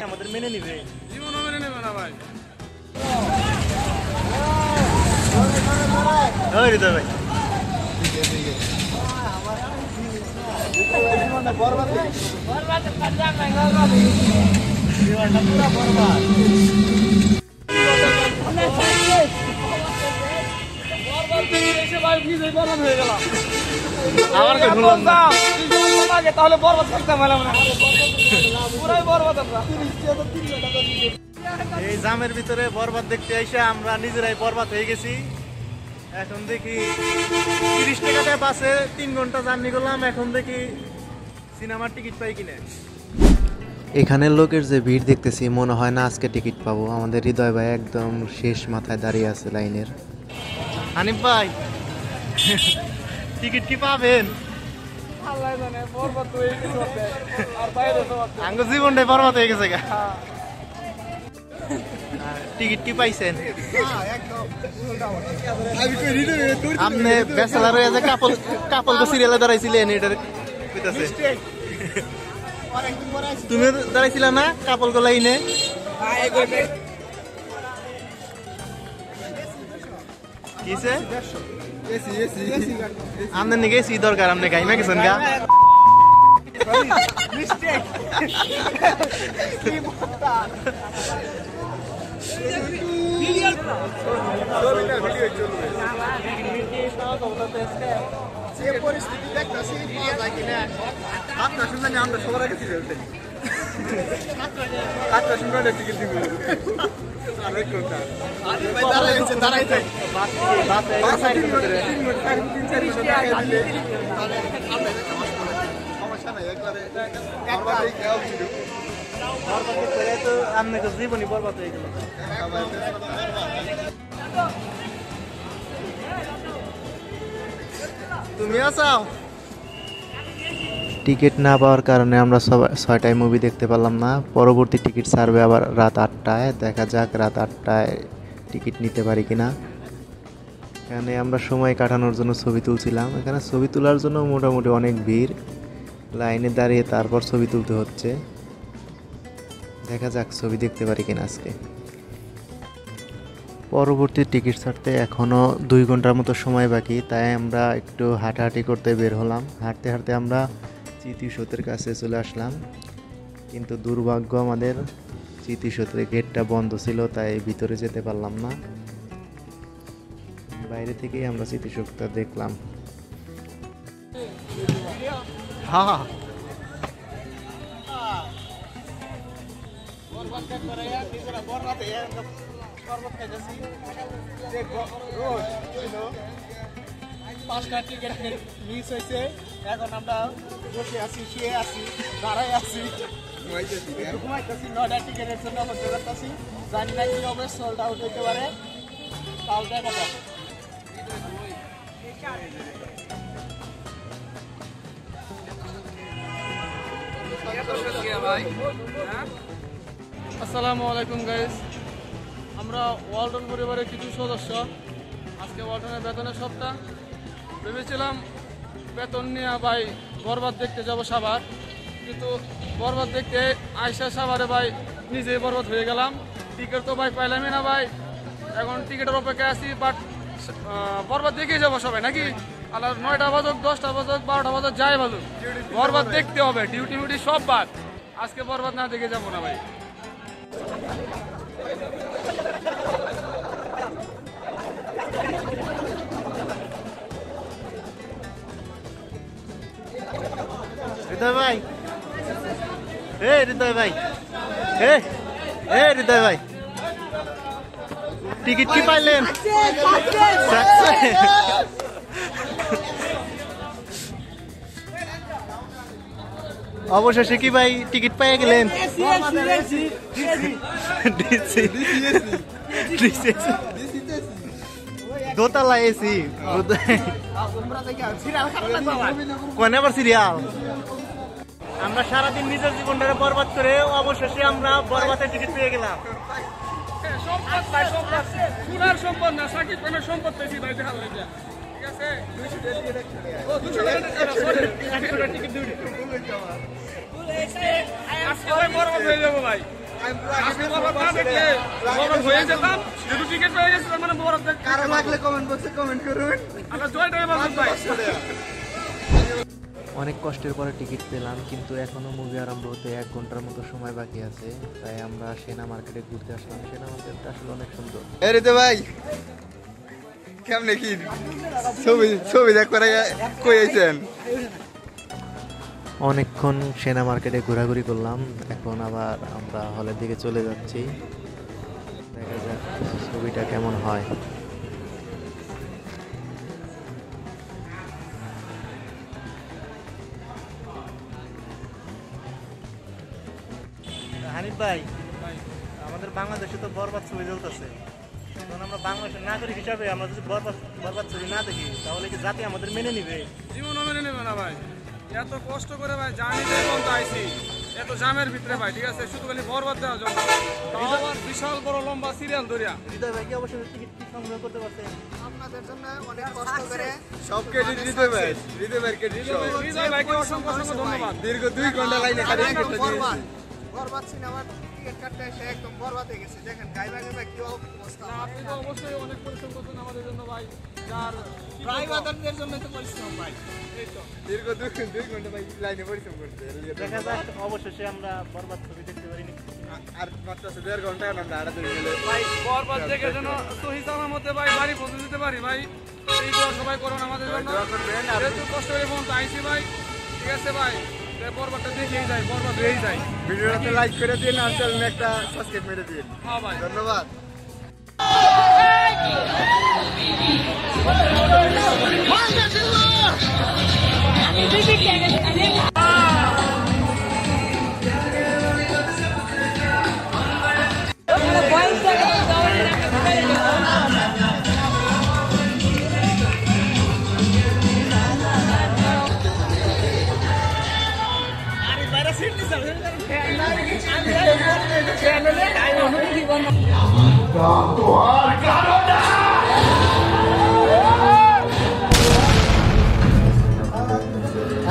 আমাদের মেনে নিবে, জীবনও মেনে নেবে না ভাই। ভাই তাহলে বরবাদ করতাম। এই জামের ভিতরে বরবাদ দেখতে এসে আমরা নিজেরাই বরবাদ হয়ে গেছি। এখন দেখি 30 টাকাতে বাসে 3 ঘন্টা জার্নি করলাম, এখন দেখি সিনেমার টিকিট পাই কিনা। এখানের লোকের যে ভিড় দেখতেছি মনে হয় না আজকে টিকিট পাবো। আমাদের হৃদয় ভাই একদম শেষ মাথায় দাঁড়িয়ে আছে লাইনের। হানিফ ভাই টিকিট কি পাবেন? আঙ্গ জীবনটাই বরবাদ হয়ে গেছে। টিকিট কি পাইছেন? আপনি ব্যাচেলার হয়ে যে কাপল সিরিয়ালে দাঁড়াইছিলেন, এটার কইতাছে। তুমি দাঁড়াইছিল না কাপল গো লাইনে? কিসে আমনে নিগে সি দরকার, আমনে গাইমা গেছেন গা। পরিস্থিতি দেখতেছি আপনার শুনলেন আমরা সবার আগে ফিরে আপনার শুনলেন টিকিট দিব। জীবনী বরবাদ হয়ে গেল। তুমিও চাও? টিকিট না পাওয়ার কারণে আমরা 6টায় মুভি দেখতে পারলাম না। পরবর্তী টিকিট ছাড়বে আবার রাত 8টায়। দেখা যাক রাত 8টায় টিকিট নিতে পারি কিনা। এখানে আমরা সময় কাটানোর জন্য ছবি তুলছিলাম। এখানে ছবি তোলার জন্য মোটামুটি অনেক ভিড়, লাইনে দাঁড়িয়ে তারপর ছবি তুলতে হচ্ছে। দেখা যাক ছবি দেখতে পারি কিনা আজকে। পরবর্তী টিকিট ছাড়তে এখনও 2 ঘন্টার মতো সময় বাকি, তাই আমরা একটু হাঁটাহাঁটি করতে বের হলাম। হাঁটতে হাঁটতে আমরা স্মৃতিসৌধের কাছে চলে আসলাম, কিন্তু দুর্ভাগ্য আমাদের স্মৃতিসৌধের গেটটা বন্ধ ছিল, তাই ভিতরে যেতে পারলাম না। বাইরে থেকেই আমরা স্মৃতিসৌধটা দেখলাম। হ্যাঁ পাঁচটা টিকিট মিস হয়েছে, এখন আমরা বসে আছি, শুয়ে আছি, দাঁড়াই আছি, ঘুমাইতেছি। 9টা টিকিটের জন্য অপেক্ষা করতেছি। জানি না কি হবে, সোল্ড আউট হইতে পারে। তাও দেখা যাক। আসসালামু আলাইকুম গাইস, আমরা ওয়ালটন পরিবারের কিছু সদস্য আজকে ওয়ালটনের বেতনের সপ্তাহ। ভেবেছিলাম বেতন নিয়ে ভাই বরবাদ দেখতে যাব সাভার, কিন্তু বরবাদ দেখতে আইসা সাভারে ভাই নিজেই বরবাদ হয়ে গেলাম। টিকিট তো ভাই পাইলামই না ভাই, এখন টিকিটের অপেক্ষায় আছি। বাট বরবাদ দেখেই যাবো সবাই নাকি? আর 9টা বাজুক, 10টা বাজুক, 12টা বাজুক, যাই বাজুক, বরবাদ দেখতে হবে। ডিউটি মিউটি সব বাদ, আজকে বরবাদ না দেখে যাবো না ভাই। হৃদয় ভাই, হৃদয় ভাই, হৃদয় ভাই, টিকিট কি পাইলেন? অবশেষে কি ভাই টিকিট পেয়ে গেলেন? দোতলা এসি কোন আবার সিরিয়াল। আমরা সারাদিন নিজের জীবনটা বরবাদ করে অবশেষে আমরা বরবাদের টিকিট পেয়ে গেলাম। সম্পদ না, সাকিব খানের সম্পদ পেয়েছি ভাই। ঠিক আছে ও 200 টাকা সরি 100 টাকা টিকিট দিবি আজকে ভাই বরবাদ হয়ে যাবো ভাই আজকে বরবাদ না দেখলে বরবাদ হয়ে যেতাম যদি টিকিট পেয়ে গেছে তার মানে বরবাদ কারো লাগলে কমেন্ট বক্সে কমেন্ট করুন। আল্লাহ জয়টাই বাজুক ভাই অনেক কষ্টের পরে টিকিট পেলাম, কিন্তু এখনও মুভি আরম্ভ হতে 1 ঘন্টার মতো সময় বাকি আছে। তাই আমরা সেনা মার্কেটে ঘুরতে আসলাম। সেনা মার্কেটটা আসলে অনেক সুন্দর। এরে তো ভাই কেমনে কি ছবি ছবি দেখ করে কই আইছেন? অনেকক্ষণ সেনা মার্কেটে ঘোরাঘুরি করলাম, এখন আবার আমরা হলের দিকে চলে যাচ্ছি। দেখা যাক ছবিটা কেমন হয়। হানিফ ভাই, আমাদের বাংলাদেশে তো বরবাদ ছবি চলতেছে। এখন আমরা বাংলাদেশের নাগরিক হিসাবে আমরা যদি বরবাদ ছবি না দেখি তাহলে কি জাতি আমাদের মেনে নিবে? জীবনও মেনে নেবে না ভাই। এত কষ্ট করে ভাই জার্নিতে বলতে আইছি এত জামের ভিতরে ভাই, ঠিক আছে, শুধু খালি বরবাদ দেওয়ার জন্য। তাও আবার বিশাল বড় লম্বা সিরিয়াল ধরিয়া। হৃদয় ভাই কি অবশ্যই টিকিট সংগ্রহ করতে পারছেন? আপনাদের জন্য অনেক কষ্ট করে সব ক্রেডিট দিতে ভাই, দিতে ভাই ক্রেডিট সব। হৃদয় ভাইকে অসংখ্য অসংখ্য ধন্যবাদ। দীর্ঘ 2 ঘন্টা লাইনে খালি টিকিট বরবাদ দিয়েছি। বরবাদ সিনেমার টিকিট কাটতে এসে একদম বরবাদ হয়ে গেছে। দেখেন গাইবা গাইবা কি অবস্থা। না, আপনি তো অবশ্যই অনেক পরিশ্রম করছেন আমাদের জন্য ভাই। যার ড্রাইভারদের জন্য তো পরিশ্রম ভাই। এই তো দীর্ঘ 2 ঘন্টা ভাই লাইনে পরিশ্রম করতে। দেখা যাক অবশেষে আমরা বরবাদ ছবি দেখতে পারিনি। আর মাত্র 1.5 ঘন্টা আমরা আড়া ধরে গেলে ভাই বরবাদ দেখে যেন সহিত আমার মধ্যে ভাই বাড়ি পৌঁছে দিতে পারি ভাই। এই দোয়া সবাই করুন আমাদের জন্য। দোয়া করবেন। আর যেহেতু কষ্ট করে ফোন আইসি ভাই, ঠিক আছে ভাই, তো বরবাদটা দেখেই যাই, বরবাদ হয়েই যায়। ভিডিওটাতে লাইক করে দিন আর চ্যানেলে একটা সাবস্ক্রাইব মেরে দিন। হ্যাঁ ভাই। ধন্যবাদ।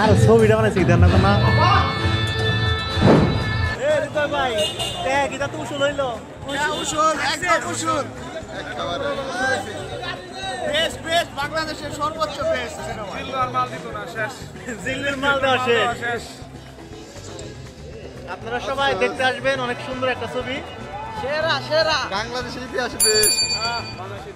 আর ছবিটা বানাইছি দেন না না। এ হৃদয় ভাই, গীতা তো উসুল হইলো। উসুল একদম উসুল। একেবারে বেস্ট বেস্ট বাংলাদেশের সর্বোচ্চ বেস্ট সিনেমা। জিল্লার মাল দিত না, শেষ। জিল্লির মাল দেওয়া শেষ। শেষ। আপনারা সবাই দেখতে আসবেন, অনেক সুন্দর একটা ছবি। সেরা সেরা। বাংলাদেশের ইতিহাসে বেশ হ্যাঁ, বাংলাদেশে